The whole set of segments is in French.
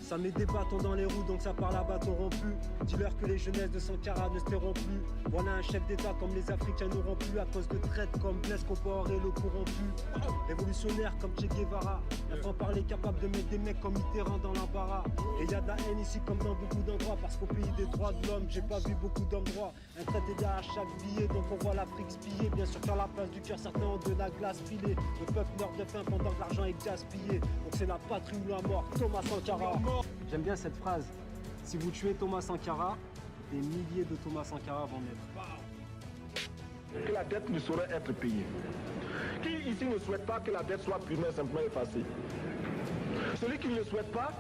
Ça met des bâtons dans les roues, donc ça parle à bâton rompu. Dis-leur que les jeunesses de Sankara ne se tairont plus. Voilà un chef d'état comme les Africains n'auront plus. À cause de traite comme Blaise Compaoré, le corrompu. Révolutionnaire comme Che Guevara. Un franc-parler capable de mettre des mecs comme Mitterrand dans l'embarras. Et y a de la haine ici comme dans beaucoup d'endroits. Parce qu'au pays des droits de l'homme, j'ai pas vu beaucoup d'hommes droits. Un traité derrière chaque billet, donc on voit l'Afrique spiller. Bien sûr, sur la place du cœur, certains ont de la glace pilée. Le peuple meurt de faim pendant que l'argent est gaspillé. Donc c'est la patrie ou la mort, Thomas Sankara. J'aime bien cette phrase. Si vous tuez Thomas Sankara, des milliers de Thomas Sankara vont naître. Que la dette ne saurait être payée. Qui ici ne souhaite pas que la dette soit purement simplement effacée? Celui qui ne le souhaite pas,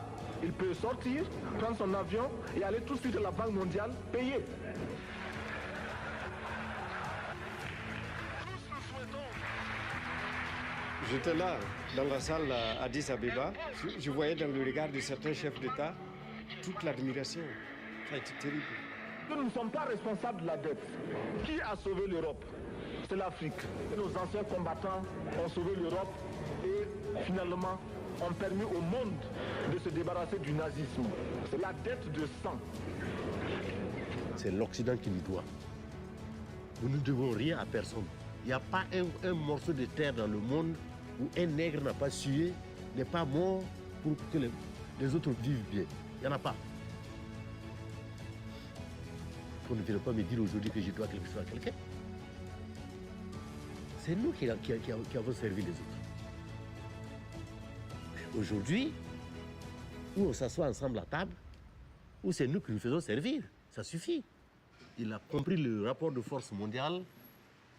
il peut sortir, prendre son avion et aller tout de suite à la Banque mondiale payer. J'étais là, dans la salle à Addis Abeba. Je voyais dans le regard de certains chefs d'État toute l'admiration. Ça a été terrible. Nous ne sommes pas responsables de la dette. Qui a sauvé l'Europe? C'est l'Afrique. Nos anciens combattants ont sauvé l'Europe et finalement ont permis au monde de se débarrasser du nazisme. C'est la dette de sang. C'est l'Occident qui nous doit. Nous ne devons rien à personne. Il n'y a pas un morceau de terre dans le monde où un nègre n'a pas sué, n'est pas mort pour que les autres vivent bien. Il n'y en a pas. On ne vient pas me dire aujourd'hui que je dois quelque chose à quelqu'un. C'est nous qui avons servi les autres. Aujourd'hui, où on s'assoit ensemble à table, où c'est nous qui nous faisons servir, ça suffit. Il a compris le rapport de force mondiale.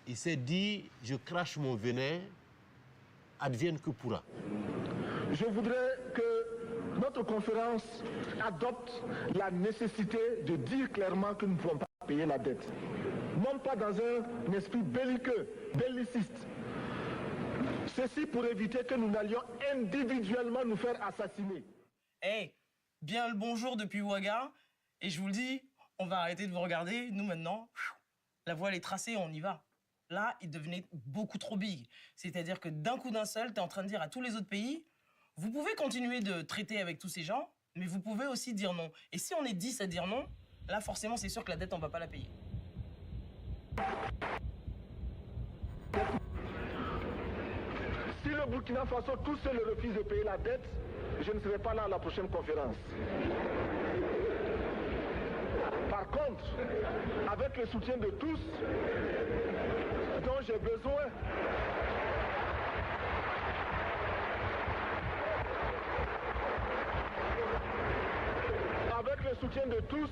Il s'est dit, je crache mon venin, advienne que pourra. Je voudrais que notre conférence adopte la nécessité de dire clairement que nous ne pouvons pas payer la dette. Non pas dans un esprit belliqueux, belliciste. Ceci pour éviter que nous n'allions individuellement nous faire assassiner. Hey, bien le bonjour depuis Ouaga. Et je vous le dis, on va arrêter de vous regarder. Nous maintenant, la voie elle est tracée, on y va. Là, il devenait beaucoup trop big. C'est-à-dire que d'un coup d'un seul, tu es en train de dire à tous les autres pays, vous pouvez continuer de traiter avec tous ces gens, mais vous pouvez aussi dire non. Et si on est 10 à dire non, là, forcément, c'est sûr que la dette, on va pas la payer. Si le Burkina Faso tout seul refuse de payer la dette, je ne serai pas là à la prochaine conférence. Par contre, avec le soutien de tous, dont j'ai besoin, avec le soutien de tous,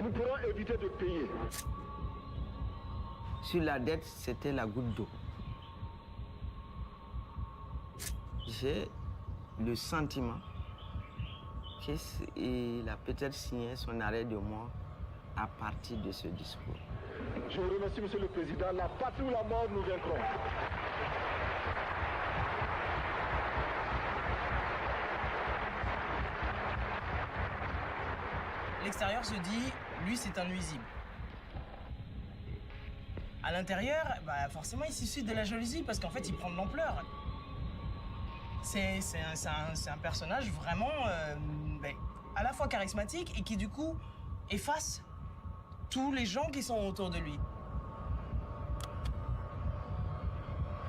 nous pourrons éviter de payer. Sur la dette, c'était la goutte d'eau. J'ai le sentiment qu'il a peut-être signé son arrêt de mort à partir de ce discours. Je vous remercie, Monsieur le Président. La patrie ou la mort, nous vaincrons. L'extérieur se dit, lui, c'est un nuisible. À l'intérieur, bah, forcément, il suscite de la jalousie parce qu'en fait, il prend de l'ampleur. C'est un personnage vraiment à la fois charismatique et qui, du coup, efface tous les gens qui sont autour de lui.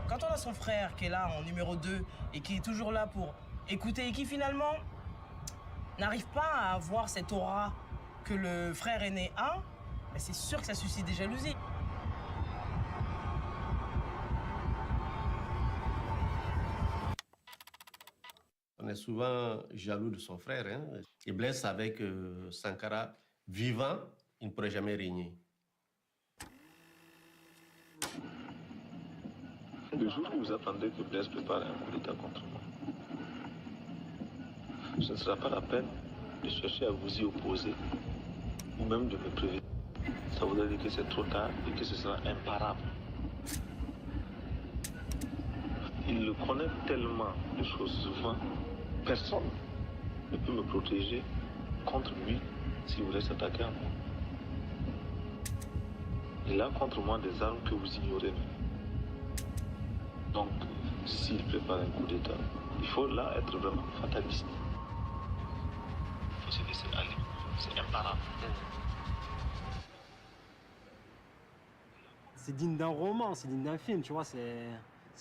Quand on a son frère qui est là en numéro 2 et qui est toujours là pour écouter et qui, finalement, n'arrive pas à avoir cette aura que le frère aîné a, mais c'est sûr que ça suscite des jalousies. On est souvent jaloux de son frère. Hein. Et Blaise savait que Sankara, vivant, il ne pourrait jamais régner. Le jour où vous attendez que Blaise prépare un coup d'État contre moi, ce ne sera pas la peine de chercher à vous y opposer ou même de me prévenir. Ça voudrait dire que c'est trop tard et que ce sera imparable. Il le connaît tellement de choses souvent. Personne ne peut me protéger contre lui s'il voulait s'attaquer à moi. Il a contre moi des armes que vous ignorez. Donc, s'il prépare un coup d'État, il faut là être vraiment fataliste. je laisse aller. C'est imparable. C'est digne d'un roman, c'est digne d'un film, tu vois, c'est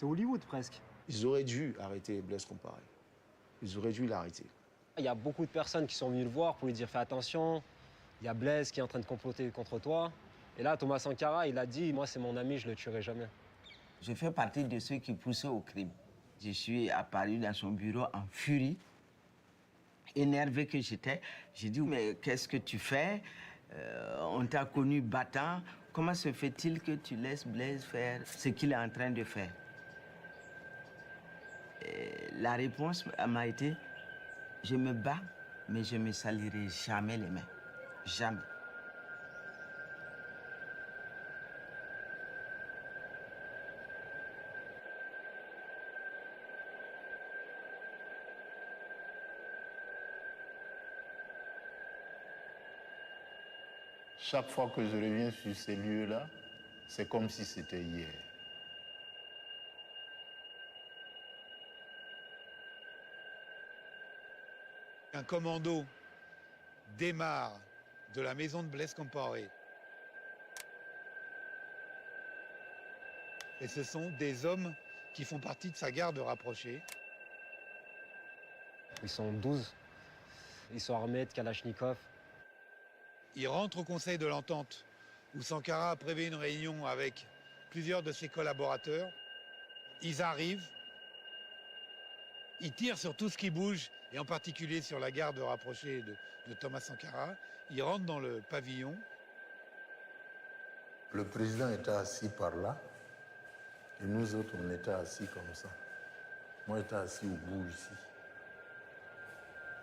Hollywood presque. Ils auraient dû arrêter Blaise Compaoré. Ils auraient dû l'arrêter. Il y a beaucoup de personnes qui sont venues le voir pour lui dire fais attention, il y a Blaise qui est en train de comploter contre toi. Et là, Thomas Sankara, il a dit moi c'est mon ami, je le tuerai jamais. Je fais partie de ceux qui poussaient au crime. Je suis apparu dans son bureau en furie, énervé que j'étais. J'ai dit mais qu'est-ce que tu fais? On t'a connu battant. Comment se fait-il que tu laisses Blaise faire ce qu'il est en train de faire? Et la réponse m'a été, je me bats, mais je ne me salirai jamais les mains. Jamais. Chaque fois que je reviens sur ces lieux-là, c'est comme si c'était hier. Un commando démarre de la maison de Blaise Compaoré. Et ce sont des hommes qui font partie de sa garde rapprochée. Ils sont 12, ils sont armés de Kalachnikov. Ils rentrent au Conseil de l'Entente, où Sankara a prévu une réunion avec plusieurs de ses collaborateurs. Ils arrivent, ils tirent sur tout ce qui bouge, et en particulier sur la garde rapprochée de Thomas Sankara. Ils rentrent dans le pavillon. Le président était assis par là, et nous autres, on était assis comme ça. Moi, j'étais assis au bout ici.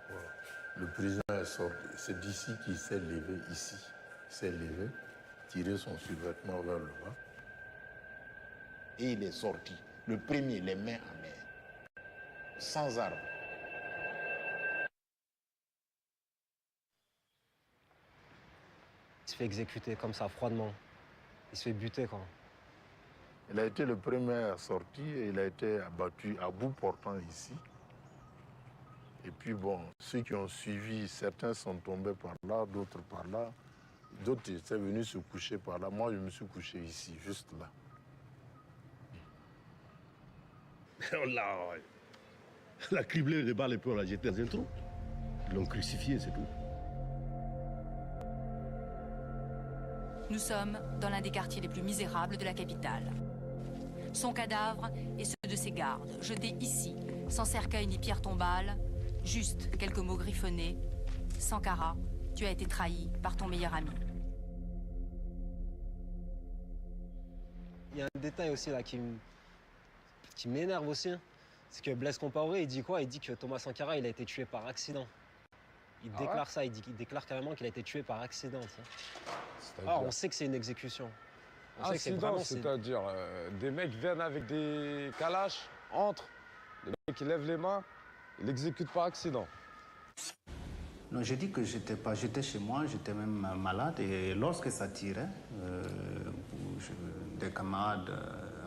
Voilà. Le président est sorti. C'est d'ici qu'il s'est levé, ici. Il s'est levé, tiré son survêtement vers le bas. Et il est sorti. Le premier, les mains en main. Sans armes. Il se fait exécuter comme ça, froidement. Il se fait buter, quoi. Il a été le premier sorti et il a été abattu à bout portant ici. Et puis bon, ceux qui ont suivi, certains sont tombés par là, d'autres par là. D'autres étaient venus se coucher par là. Moi, je me suis couché ici, juste là. On l'a criblé de balles et puis on l'a jeté dans un trou. Ils l'ont crucifié, c'est tout. Nous sommes dans l'un des quartiers les plus misérables de la capitale. Son cadavre et ceux de ses gardes, jetés ici, sans cercueil ni pierre tombale, juste quelques mots griffonnés. Sankara, tu as été trahi par ton meilleur ami. Il y a un détail aussi là qui m'énerve aussi. C'est que Blaise Compaoré, il dit quoi? Il dit que Thomas Sankara, il a été tué par accident. Il déclare ça, il déclare carrément qu'il a été tué par accident. Alors, on sait que c'est une exécution. On sait que Accident, c'est-à-dire des mecs viennent avec des calaches, entrent, les mecs ils lèvent les mains, ils l'exécutent par accident. Non, je dis que j'étais chez moi, j'étais même malade et lorsque ça tirait, des camarades,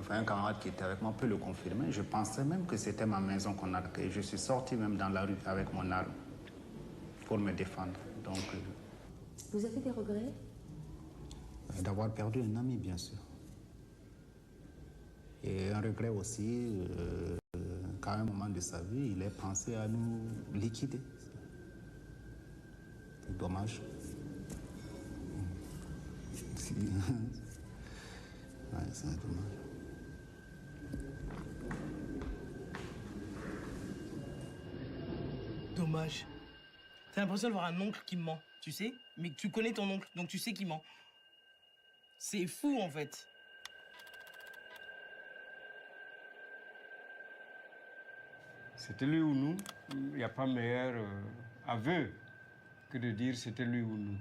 un camarade qui était avec moi peut le confirmer, je pensais même que c'était ma maison qu'on a attaquée. Je suis sorti même dans la rue avec mon arme pour me défendre. Donc, Vous avez des regrets? D'avoir perdu un ami, bien sûr. Et un regret aussi, qu'à un moment de sa vie, il ait pensé à nous liquider. C'est dommage. Ouais, c'est dommage. Dommage. T'as l'impression de voir un oncle qui ment, tu sais? Mais tu connais ton oncle, donc tu sais qu'il ment. C'est fou, en fait. C'était lui ou nous. Il n'y a pas meilleur aveu que de dire c'était lui ou nous.